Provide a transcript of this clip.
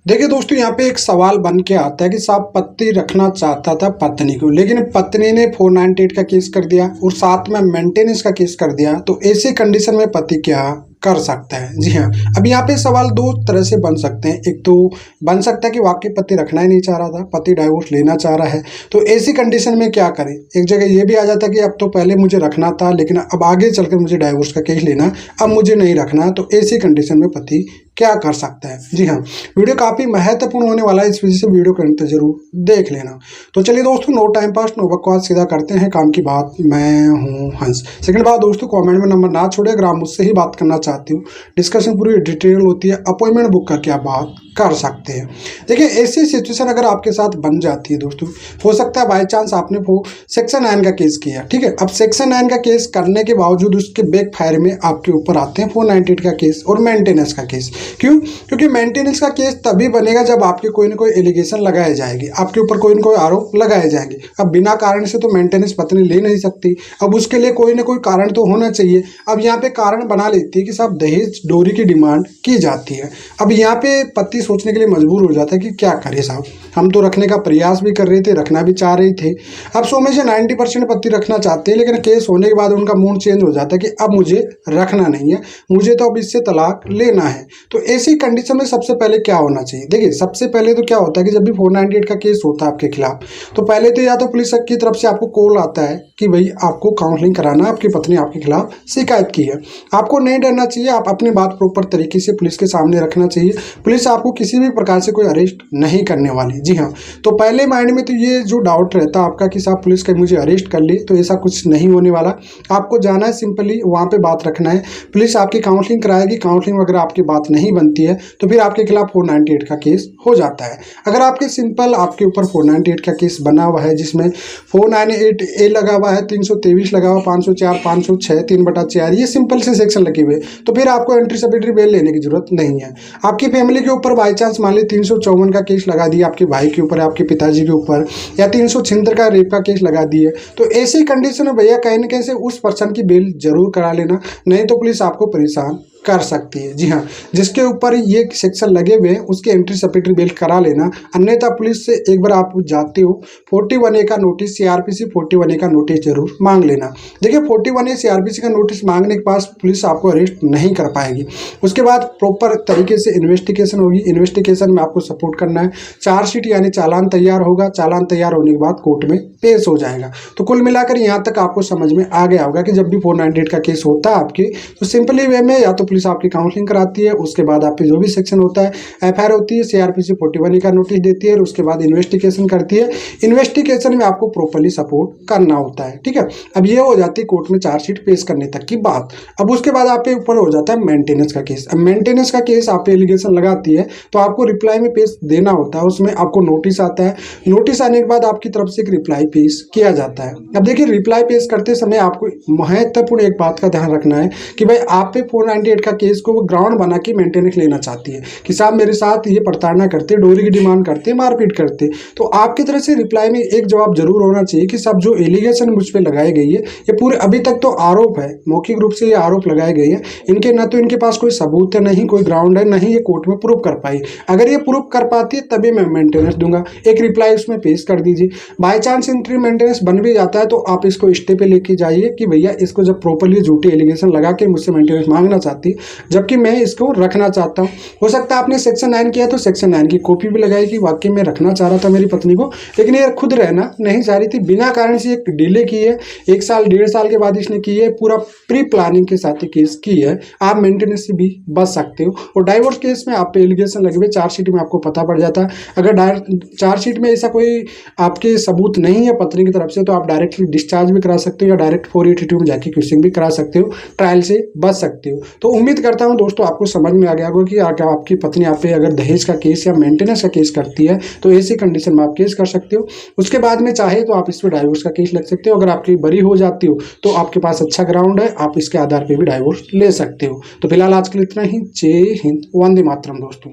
देखिए दोस्तों, यहाँ पे एक सवाल बन के आता है कि साहब पति रखना चाहता था पत्नी को, लेकिन पत्नी ने 498 का केस कर दिया और साथ में मेंटेनेंस का केस कर दिया। तो ऐसी कंडीशन में पति क्या कर सकता है? जी हाँ, अब यहाँ पे सवाल दो तरह से बन सकते हैं। एक तो बन सकता है कि वाकई पति रखना ही नहीं चाह रहा था, पति डाइवोर्स लेना चाह रहा है, तो ऐसी कंडीशन में क्या करें। एक जगह ये भी आ जाता है कि अब तो पहले मुझे रखना था लेकिन अब आगे चलकर मुझे डाइवोर्स का केस लेना, अब मुझे नहीं रखना। तो ऐसी कंडीशन में पति क्या कर सकता है? जी हाँ, वीडियो काफ़ी महत्वपूर्ण होने वाला है, इस वजह से वीडियो को अंत तक जरूर देख लेना। तो चलिए दोस्तों, नो टाइम पास नो बकवास, सीधा करते हैं काम की बात। मैं हूँ हंस। सेकंड बात दोस्तों, कमेंट में नंबर ना छोड़े, अगर आप मुझसे ही बात करना चाहते हो, डिस्कशन पूरी डिटेल होती है, अपॉइंटमेंट बुक करके आप बात कर सकते हैं। देखिए, ऐसी सिचुएशन अगर आपके साथ बन जाती है दोस्तों, हो सकता है बाई चांस आपने वो सेक्शन 9 का केस किया, ठीक है। अब सेक्शन 9 का केस करने के बावजूद उसके बैक फायर में आपके ऊपर आते हैं 498 का केस और मेंटेनेंस का केस। क्यों? क्योंकि मेंटेनेंस का केस तभी बनेगा जब आपके कोई ना कोई एलिगेशन लगाए जाएंगे, आपके ऊपर कोई ना कोई आरोप लगाए जाएंगे। अब बिना कारण से तो मेंटेनेंस पत्नी ले नहीं सकती, अब उसके लिए कोई ना कोई कारण तो होना चाहिए। अब यहाँ पे कारण बना लेती है कि साहब दहेज डोरी की डिमांड की जाती है। अब यहाँ पे पति सोचने के लिए मजबूर हो जाता है कि क्या करें साहब, हम तो रखने का प्रयास भी कर रहे थे, रखना भी चाह रहे थे। अब 100 में से 90% पति रखना चाहते हैं, लेकिन केस होने के बाद उनका मूड चेंज हो जाता है कि अब मुझे रखना नहीं है, मुझे तो अब इससे तलाक लेना है। तो ऐसी कंडीशन में सबसे पहले क्या होना चाहिए? देखिए, सबसे पहले तो क्या होता है कि जब भी 498 का केस होता है आपके खिलाफ, तो पहले तो या तो पुलिस की तरफ से आपको कॉल आता है कि भाई आपको काउंसलिंग कराना, आपकी पत्नी आपके खिलाफ शिकायत की है। आपको नहीं डरना चाहिए, आप अपनी बात प्रॉपर तरीके से पुलिस के सामने रखना चाहिए। पुलिस आपको किसी भी प्रकार से कोई अरेस्ट नहीं करने वाली। जी हाँ, तो पहले माइंड में तो ये जो डाउट रहता है आपका कि साहब पुलिस कहीं मुझे अरेस्ट कर ले, तो ऐसा कुछ नहीं होने वाला। आपको जाना है, सिंपली वहाँ पे बात रखना है, पुलिस आपकी काउंसलिंग कराएगी। काउंसलिंग वगैरह आपकी बात नहीं बनती है तो फिर आपके खिलाफ 498 का केस हो जाता है। अगर आपके सिंपल आपके ऊपर 498 का केस बना हुआ है, जिसमें 498A लगा हुआ है, 323 लगा हुआ, 504, 506, 3/4 ये सिंपल से सेक्शन लगे हुए, तो फिर आपको एंटीसिपेटरी बेल लेने की जरूरत नहीं है। आपकी फैमिली के ऊपर बाई चांस मान ली 354 का केस लगा दिया आपके भाई के ऊपर, आपके पिताजी के ऊपर, या 376 का रेप का केस लगा दिए, तो ऐसी कंडीशन में भैया कहीं ना कहीं से उस पर्सन की बेल जरूर करा लेना, नहीं तो पुलिस आपको परेशान कर सकती है। जी हाँ, जिसके ऊपर ये सेक्शन लगे हुए हैं उसके एंटीसिपेटरी बेल करा लेना, अन्यथा पुलिस से एक बार आप जाते हो 41A का नोटिस, CRPC 41A का नोटिस जरूर मांग लेना। देखिए, 41A CRPC का नोटिस मांगने के पास पुलिस आपको अरेस्ट नहीं कर पाएगी। उसके बाद प्रॉपर तरीके से इन्वेस्टिगेशन होगी, इन्वेस्टिगेशन में आपको सपोर्ट करना है, चार्जशीट यानी चालान तैयार होगा, चालान तैयार होने के बाद कोर्ट में पेश हो जाएगा। तो कुल मिलाकर यहाँ तक आपको समझ में आ गया होगा कि जब भी 498 का केस होता है आपके, तो सिंपली वे में या तो पुलिस आपकी काउंसलिंग कराती है, उसके बाद आपके जो भी सेक्शन होता है, FIR होती है, CRPC 41A का नोटिस देती है और उसके बाद इन्वेस्टिगेशन करती है। इन्वेस्टिगेशन में आपको प्रॉपर्ली सपोर्ट करना होता है, ठीक है। अब ये हो जाती है कोर्ट में चार्जशीट पेश करने तक की बात। अब उसके बाद आपके ऊपर हो जाता है मेंटेनेंस का केस। अब मेंटेनेंस का केस आप पे एलिगेशन लगाती है तो आपको रिप्लाई में पेश देना होता है, उसमें आपको नोटिस आता है, नोटिस आने के बाद आपकी तरफ से एक रिप्लाई पेश किया जाता है। अब देखिए, रिप्लाई पेश करते समय आपको महत्वपूर्ण एक बात का ध्यान रखना है कि भाई आप पे 498 का केस को वो ग्राउंड बना के मेंटेनेंस लेना चाहती है कि साहब मेरे साथ ये प्रताड़ना करते, डोरी की डिमांड करते, मारपीट करते, तो आपकी तरफ से रिप्लाई में एक जवाब जरूर होना चाहिए कि साहब जो एलिगेशन मुझ पे लगाई गई है ये पूरे अभी तक तो आरोप है, मौखिक रूप से ये आरोप लगाए गए हैं, इनके न तो इनके पास कोई सबूत है, नहीं कोई ग्राउंड है, नहीं ये कोर्ट में प्रूव कर पाई। अगर ये प्रूव कर पाती है तभी मैं मेंटेनेंस दूंगा, एक रिप्लाई उसमें पेश कर दीजिए। बाई चांस इंट्री मेंटेनेंस बन भी जाता है तो आप इसको स्टे पे लेके जाइए कि भैया इसको जब प्रॉपर्ली झूठी एलिगेशन लगा के मुझसे मेंटेनेंस मांगना चाहती जबकि मैं इसको रखना चाहता हूँ। हो सकता है आपने सेक्शन 9 किया तो सेक्शन 9 की कॉपी भी लगाई कि वाकई में रखना चाह रहा था मेरी पत्नी को, लेकिन ये खुद रहना नहीं चाह रही थी, बिना कारण से एक डिले की है, 1 साल 1.5 साल के बाद इसने की है, पूरा प्री प्लानिंग के साथ केस की है। आप मेंटेनेंस से भी बच सकते हो। और डाइवोर्स केस में आप पे एलिगेशन लगे हुए चार्जशीट में आपको पता पड़ जाता है, अगर चार्जशीट में ऐसा कोई आपके सबूत नहीं है पत्नी की तरफ से तो आप डायरेक्टली डिस्चार्ज भी करा सकते हो या डायरेक्ट 482 में जाके क्वेश्चन भी करा सकते हो, ट्रायल से बच सकते हो। तो उम्मीद करता हूं दोस्तों आपको समझ में आ गया होगा कि आपकी पत्नी आप पे अगर दहेज का केस या मेंटेनेंस का केस करती है तो ऐसी कंडीशन में आप केस कर सकते हो। उसके बाद में चाहे तो आप इस पर डाइवोर्स का केस लग सकते हो। अगर आपकी बरी हो जाती हो तो आपके पास अच्छा ग्राउंड है, आप इसके आधार पर भी डाइवोर्स ले सकते हो। तो फिलहाल आज के लिए इतना ही। जय हिंद, वंदे मातरम दोस्तों।